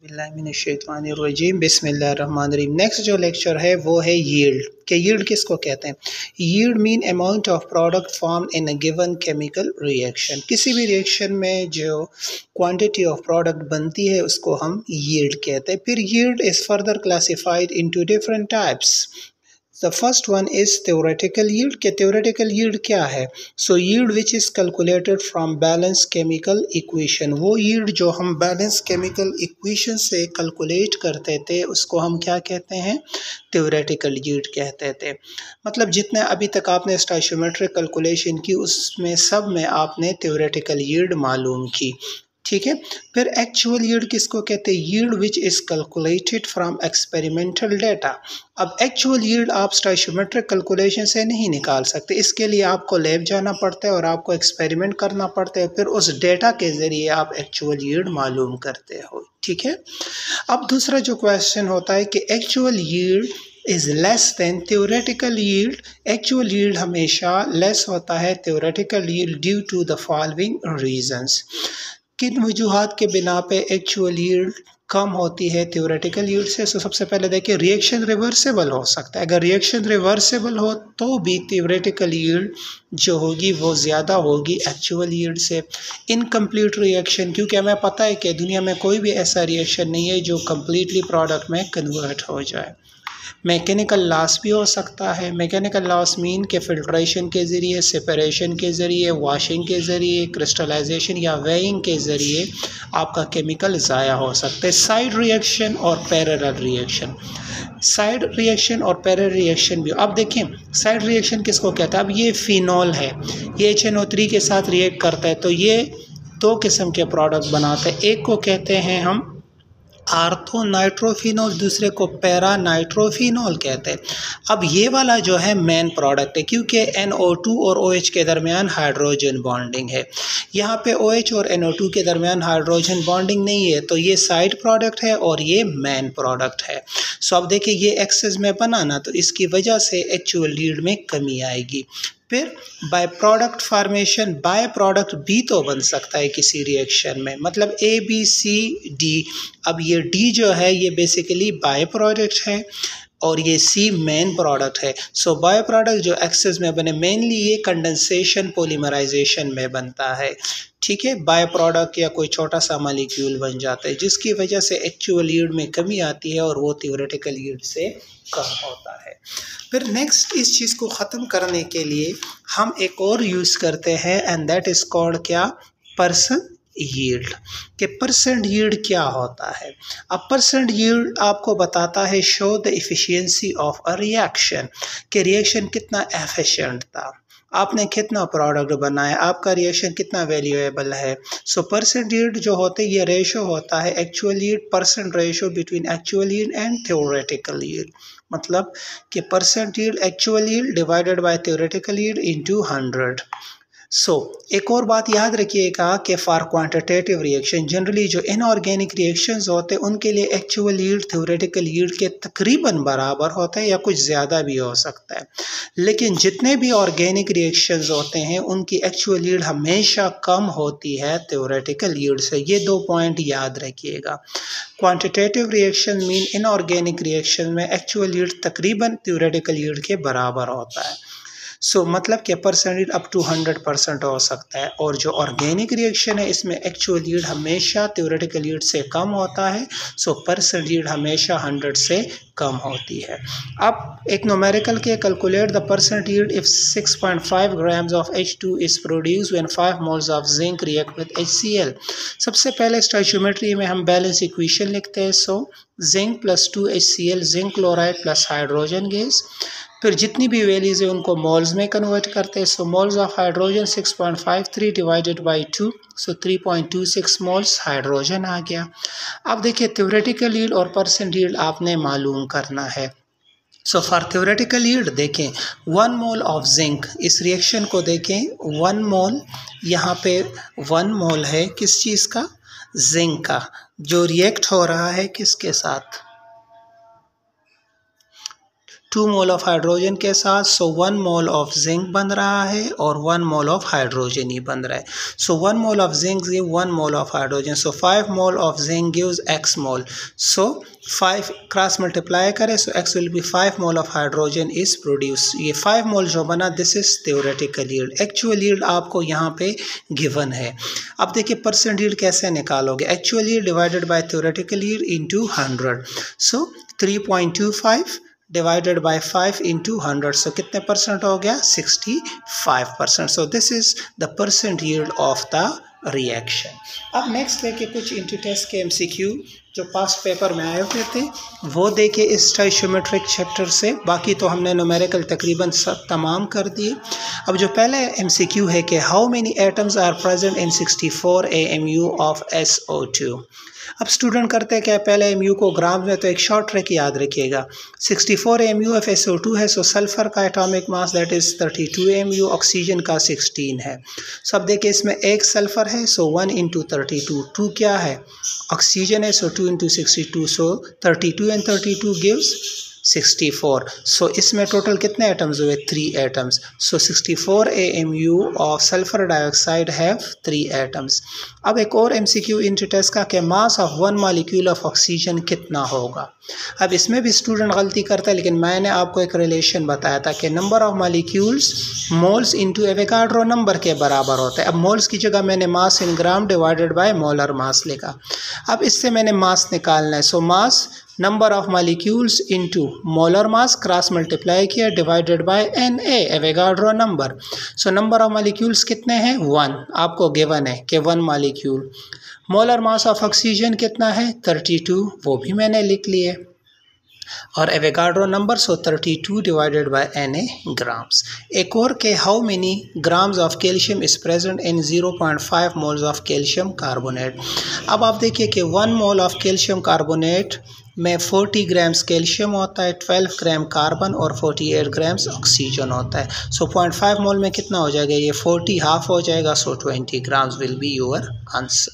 बिस्मिल्लाहिर्रहमानिर्रहीम बिस्मिल्लाहिर्रहमानिर्रहीम। नेक्स्ट जो लेक्चर है वो है यील्ड के यील्ड किसको कहते हैं। Yield mean amount of product form in a given chemical reaction. किसी भी रिएक्शन में जो क्वांटिटी ऑफ प्रोडक्ट बनती है उसको हम यील्ड कहते हैं। फिर yield is further classified into different types. The first one is theoretical yield। के theoretical yield क्या है? So yield which is calculated from balanced chemical equation। वो yield जो हम balanced chemical equation से calculate करते थे उसको हम क्या कहते हैं? theoretical yield कहते थे। मतलब जितने अभी तक आपने stoichiometric calculation की उसमें सब में आपने theoretical yield मालूम की, ठीक है। फिर एक्चुअल यील्ड किसको कहते हैं? Yield which is calculated from experimental data. अब एक्चुअल यील्ड आप स्टोइचियोमेट्रिक कैलकुलेशन से नहीं निकाल सकते, इसके लिए आपको लैब जाना पड़ता है और आपको एक्सपेरिमेंट करना पड़ता है, फिर उस डेटा के ज़रिए आप एक्चुअल यील्ड मालूम करते हो, ठीक है। अब दूसरा जो क्वेश्चन होता है कि actual yield is less than theoretical yield। Actual yield हमेशा लेस होता है theoretical yield due to the following reasons. किन वजूहात के बिना पे एक्चुअल यील्ड कम होती है थ्योरेटिकल यील्ड से? सबसे पहले देखिए रिएक्शन रिवर्सेबल हो सकता है। अगर रिएक्शन रिवर्सेबल हो तो भी थ्योरेटिकल यील्ड जो होगी वो ज़्यादा होगी एक्चुअल यील्ड से। इनकम्प्लीट रिएक्शन, क्योंकि हमें पता है कि दुनिया में कोई भी ऐसा रिएक्शन नहीं है जो कम्प्लीटली प्रोडक्ट में कन्वर्ट हो जाए। मैकेनिकल लॉस भी हो सकता है। मैकेनिकल लॉस मीन के फिल्ट्रेशन के ज़रिए, सेपरेशन के ज़रिए, वॉशिंग के ज़रिए, क्रिस्टलाइजेशन या वेइंग के ज़रिए आपका केमिकल ज़ाया हो सकता है। साइड रिएक्शन और पैरेलल रिएक्शन, साइड रिएक्शन और पैरेलल रिएक्शन भी। अब देखें साइड रिएक्शन किसको कहता है? अब ये फिनॉल है, ये HNO3 के साथ रिएक्ट करता है तो ये दो किस्म के प्रोडक्ट बनाते हैं। एक को कहते हैं हम आर्थो नाइट्रोफिनॉल, दूसरे को पैरा नाइट्रोफिनॉल कहते हैं। अब ये वाला जो है मेन प्रोडक्ट है क्योंकि NO2 और OH के दरमियान हाइड्रोजन बॉन्डिंग है। यहाँ पे OH और NO2 के दरमियान हाइड्रोजन बॉन्डिंग नहीं है तो ये साइड प्रोडक्ट है और ये मेन प्रोडक्ट है। सो अब देखिए ये एक्सेस में बनाना तो इसकी वजह से एक्चुअल यील्ड में कमी आएगी। फिर by product formation, by product भी तो बन सकता है किसी रिएक्शन में, मतलब ABCD। अब ये D जो है ये बेसिकली बाय प्रोडक्ट है और ये C मेन प्रोडक्ट है। सो बाय प्रोडक्ट जो एक्सेस में बने मेनली ये कंडेंसेशन पॉलीमराइजेशन में बनता है, ठीक है। बाय प्रोडक्ट या कोई छोटा सा मॉलिक्यूल बन जाता है जिसकी वजह से एक्चुअल यील्ड में कमी आती है और वो थ्योरेटिकल यील्ड से कम होता है। फिर नेक्स्ट इस चीज़ को ख़त्म करने के लिए हम एक और यूज़ करते हैं एंड दैट इज़ कॉल्ड क्या? Percent yield. कि परसेंट यील्ड क्या होता है? अब परसेंट यील्ड आपको बताता है show the efficiency of a reaction, कि रिएक्शन कितना एफिशिएंट था, आपने कितना प्रोडक्ट बनाया, आपका रिएक्शन कितना वैल्यूएबल है। सो परसेंट यील्ड जो होते हैं ये रेशो होता है actual yield percent ratio between actual yield and theoretical yield. मतलब कि percent yield actual yield divided by theoretical yield into 100। सो एक और बात याद रखिएगा कि फॉर क्वांटिटेटिव रिएक्शन जनरली जो इनऑर्गेनिक रिएक्शंस होते हैं उनके लिए एक्चुअल यील्ड थ्योरेटिकल यील्ड के तकरीबन बराबर होता है या कुछ ज़्यादा भी हो सकता है। लेकिन जितने भी ऑर्गेनिक रिएक्शंस होते हैं उनकी एक्चुअल यील्ड हमेशा कम होती है थ्योरेटिकल यील्ड से। ये दो पॉइंट याद रखिएगा। Quantitative reaction mean inorganic reaction में एक्चुअल यील्ड तकरीबन थ्योरेटिकल यील्ड के बराबर होता है। सो मतलब कि परसेंट यील्ड अप टू 100% हो सकता है। और जो ऑर्गेनिक रिएक्शन है इसमें एक्चुअल यील्ड हमेशा थ्योरेटिकल यील्ड से कम होता है। सो परसेंट यील्ड हमेशा 100 से कम होती है। अब एक न्यूमेरिकल के calculate the percent yield if 6.5 grams of H2 is produced when 5 moles of zinc react with HCl। सबसे पहले स्टोइचियोमेट्री में हम बैलेंस इक्वेशन लिखते हैं। So zinc plus 2 HCl, zinc chloride plus hydrogen gas. फिर जितनी भी वैल्यूज़ है उनको मोल्स में कन्वर्ट करते हैं। So moles of hydrogen 6.53 divided by 2, so 3.26 moles hydrogen आ गया। अब देखिए थ्योरेटिकल यील्ड और परसेंट यील्ड आपने मालूम करना है। सो फॉर थ्योरेटिकल यील्ड देखें 1 मोल ऑफ जिंक, इस रिएक्शन को देखें 1 मोल, यहाँ पे 1 मोल है किस चीज़ का? जिंक का, जो रिएक्ट हो रहा है किसके साथ? 2 मोल ऑफ हाइड्रोजन के साथ, सो 1 मोल ऑफ जिंक बन रहा है और 1 मोल ऑफ हाइड्रोजन ही बन रहा है। सो 1 mole of zinc give 1 mole of hydrogen, so 5 mole of zinc gives x mole. So 5 cross multiply करें, सो x will be 5 mole of hydrogen is produce. ये 5 मोल जो बना, this is theoretical yield. Actual yield आपको यहाँ पे given है। अब देखिए परसेंट यील्ड कैसे निकालोगे, actual yield divided by theoretical yield into 100। So 3.25 divided by 5 into 100, सो कितने परसेंट हो गया, 65%। So this is the percent yield of the reaction. अब नेक्स्ट देखिए कुछ इंटू टेस्ट के MCQ जो पास्ट पेपर में आए हुए थे, वो देखिए इस स्टोइचियोमेट्रिक चैप्टर से। बाकी तो हमने न्यूमेरिकल तकरीबन सब तमाम कर दिए। अब जो पहले MCQ है कि how many atoms are present in 64 AMU of SO2। अब स्टूडेंट करते हैं क्या, पहले MU को ग्राम में, तो एक शॉर्ट ट्रिक याद रखिएगा। 64 AMU ऑफ SO2 है, सो सल्फर का atomic mass that is 32 AMU, oxygen का 16 है। सो अब देखिए इसमें एक सल्फर है, सो 1 इंटू 32, 2 क्या है, ऑक्सीजन है, सो 2 इंटू 62, सो 32 एंड 32 गिव्स 64। सो इसमें टोटल कितने एटम्स हुए, 3 atoms. So 64 AMU of sulphur dioxide have 3 atoms. अब एक और MCQ इंटू टेस्ट का कि mass of 1 molecule of oxygen कितना होगा। अब इसमें भी स्टूडेंट गलती करता है, लेकिन मैंने आपको एक रिलेशन बताया था कि number of molecules moles into Avogadro number के बराबर होता है। अब मोल्स की जगह मैंने mass in gram divided by molar mass लिखा। अब इससे मैंने मास निकालना है, so mass number of molecules into molar mass cross multiply किया divided by Na Avogadro number. So number of molecules कितने हैं, 1 आपको गिवन है कि 1 molecule. Molar mass of oxygen कितना है, 32, वो भी मैंने लिख लिए। और Avogadro number, so 32 divided by Na grams. एक और के how many grams of calcium is present in 0.5 moles of calcium carbonate. अब आप देखिए कि 1 मोल ऑफ कैल्शियम कार्बोनेट में 40 ग्राम्स कैल्शियम होता है, 12 ग्राम कार्बन और 48 ग्राम्स ऑक्सीजन होता है। सो 0.5 मोल में कितना हो जाएगा, ये 40 हाफ हो जाएगा, सो 20 grams will be your answer.